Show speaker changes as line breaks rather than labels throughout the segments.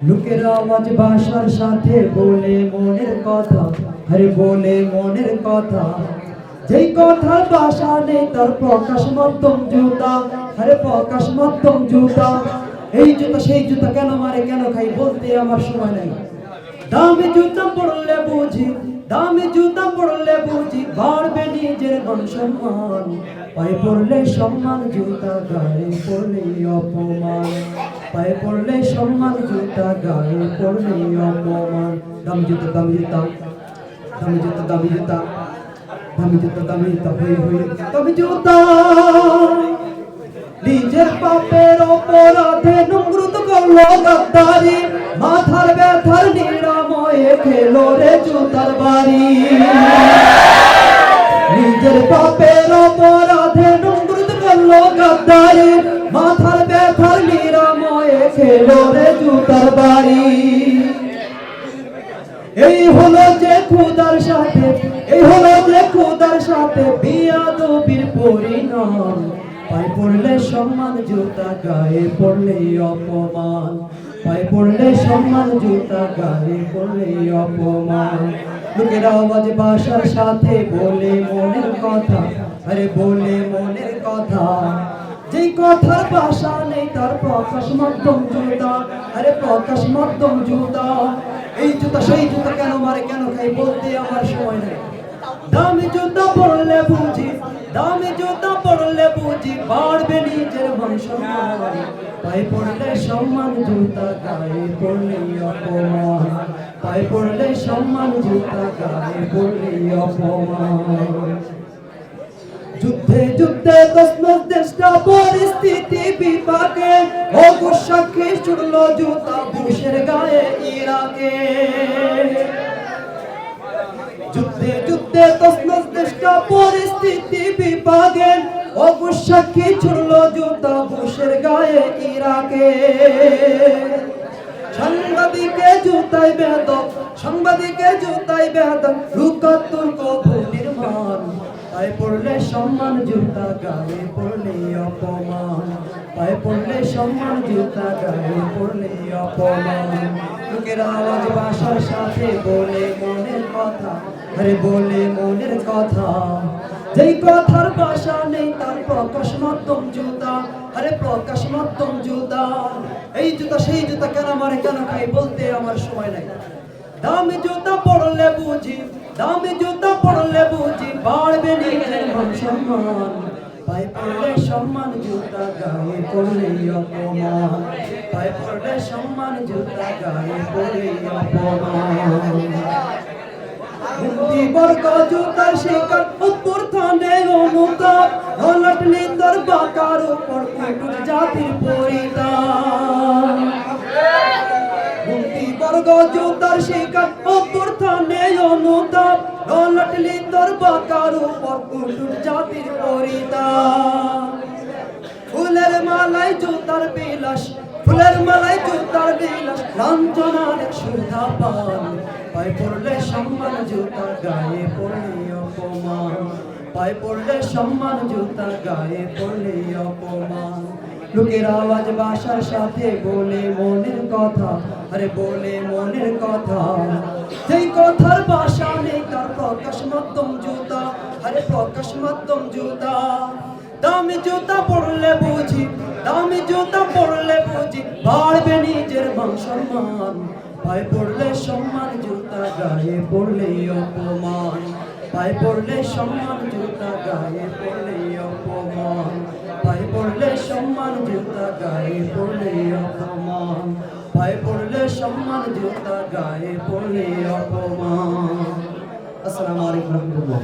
লোকেরা আওয়াজ ভাষার সাথে বলে মনের কথা, আরে বলে মনের কথা। যেই কথার ভাষা নেই তার প্রকাশ মাধ্যম জুতা, আরে প্রকাশ মাধ্যম জুতা। এই জুতা সেই জুতা, কেন মারে কেন খাই বলতে আমার সময় নাই। দামি জুতা পড়লে বুঝি, দামি জুতা পড়লে বুঝি বাড়বে নিজের মান সম্মান। পায়ে পড়লে সম্মান জুতা, গায়ে পড়লে অপমান। পায়ে পড়লে সম্মান জুতা, গায়ে পড়লে অপমান। দামি জুতা, দামি জুতা, দামি জুতা, দামি জুতা, দামি জুতা, দামি জুতা, হয়ে হয়ে দামি জুতা। নিজের পাপের অপরাধে নমরুদ করলো গাদ্দারি, মাথার ব্যথার নিরাময়ে খেলো রে জুতার বাড়ি। নিজের পাপের অপরাধে নমরুদ করলো গাদ্দারি, মাথার ব্যথার নিরাময়ে খেলো রে জুতার বাড়ি। এই হলো যে খোদার সাথে, এই হলো যে খোদার সাথে বিয়াদবির পরিণাম। পায়ে পড়লে সম্মান জুতা, গায়ে পড়লে অপমান। পায়ে পড়লে সম্মান জুতা, গায়ে পড়লে অপমান। লোকেরা আওয়াজ ভাষার সাথে বলে মনের কথা, আরে বলে মনের কথা। যেই কথার ভাষা নেই তার প্রকাশ মাধ্যম জুতা, আরে প্রকাশ মাধ্যম জুতা। এই জুতা সেই জুতা, কেন মারে কেন খাই বলতে আমার সময় নেই। দামি জুতা পড়লে বুঝি, দামি জুতা পড়লে বুঝি বাড়বে নিজের মান সম্মান। পায়ে পড়লে সম্মান জুতা, গায়ে পড়লে অপমান। পায়ে পড়লে সম্মান জুতা, গায়ে পড়লে অপমান। যুদ্ধে যুদ্ধে তসমস দেশটা পরিস্থিতি বিপাকে, অঘোষ সাক্ষী ছুটলো জুতা বুশের গায়ে ইরাকে। যুদ্ধে যুদ্ধে তসমস দেশটা পরিস্থিতি বিপাকে, অঘোষ সাক্ষী ছুটলো জুতা বুশের গায়ে ইরাকে। সাংবাদিকে জুতাই বেদক, সাংবাদিকে জুতাই বেদক, রুকাতুর কবু নির্মাণ। পায়ে পড়লে সম্মান জুতা, গায়ে পড়লে অপমান। পায়ে পড়লে সম্মান জুতা, গায়ে পড়লে অপমান। লোকেরা আওয়াজ ভাষার সাথে বলে মনের কথা, আরে বলে মনের কথা। যেই কথার ভাষা নেই তার প্রকাশ মাধ্যম জুতা, আরে প্রকাশ মাধ্যম জুতা। এই জুতা সেই জুতা, কেন মারে কেন খাই বলতে আমার সময় নাই। দামি জুতা পড়লে বুঝি, দামি জুতা পড়লে বুঝি বাড়বে নিজের মান সম্মান। পায়ে পড়লে সম্মান জুতা, গায়ে পড়লে অপমান। পায়ে পড়লে সম্মান জুতা, গায়ে পড়লে অপমান। বর্গ জুতার শিকার অভ্যুত্থানে অনুতাপ, ধলাটলি তোর বাঁকার উপর কুটুর জাতির পরিতাপ। বর্গ জুতার শিকার অভ্যুত্থানে অনুতাপ, ধলাটলি তোর বাঁকার উপর কুটুর জাতির পরিতাপ। ফুলের মালাই জুতার বিলাস, ফুলের মালাই জুতার বিলাস, লাঞ্ছনার সুধা পান। পায়ে পড়লে সম্মান জুতা, গায়ে পড়লে অপমান। পায়ে পড়লে সম্মান জুতা, গায়ে পড়লে অপমান। লোকের আওয়াজ ভাষার সাথে বলে মনের কথা, আরে বলে মনের কথা। যেই কথার ভাষা নেই তার প্রকাশ মাধ্যম জুতা, আরে প্রকাশ মাধ্যম জুতা। দামি জুতা পড়লে বুঝি, দামি জুতা পড়লে বুঝি বাড়বে নিজের মান সম্মান। পায়ে পড়লে সম্মান জুতা, গায়ে পড়লে অপমান। পায়ে পড়লে সম্মান জুতা, গায়ে পড়লে অপমান। পায়ে পড়লে সম্মান জুতা, গায়ে পড়লে অপমান। পায়ে পড়লে সম্মান জুতা, গায়ে পড়লে অপমান। আসসালামু আলাইকুম রহমতুল্লাহ।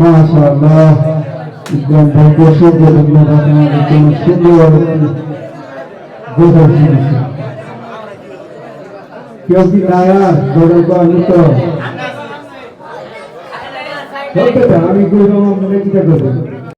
মাশাআল্লাহ, একদম ভাগ্যশীল ধন্যবাদ। আমাদের সুন্দর বোঝা শুনেছি। কেউ কি নায়া গৌরব আনুত আমি কইলাম আপনারা কি করবেন।